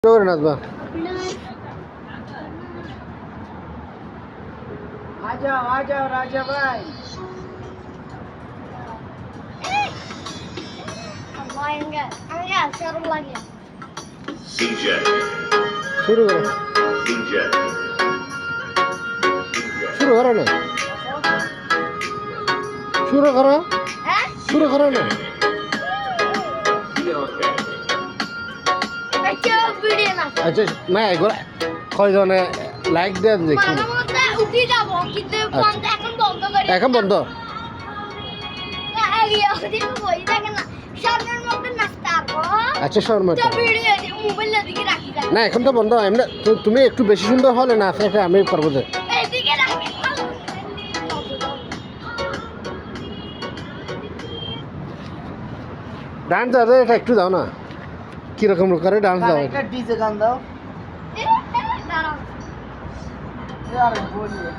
করে নাচবা आ जाओ राजा भाई DJ, শুরু করো DJ, শুরু করো না শুরু করো শুরু করো না আচ্ছা না এগুলো কয়জনে লাইক দেন দেখি এখন বন্ধ আচ্ছা শর্মা না এখন তো বন্ধ এমনি তুমি একটু বেশি সুন্দর হলে না সেটা আমি পারবো যে ডান্স দাও এটা একটু দাও না কিরকম করে ডান্স দাও একটা ডিজে গান দাও यार बोलिए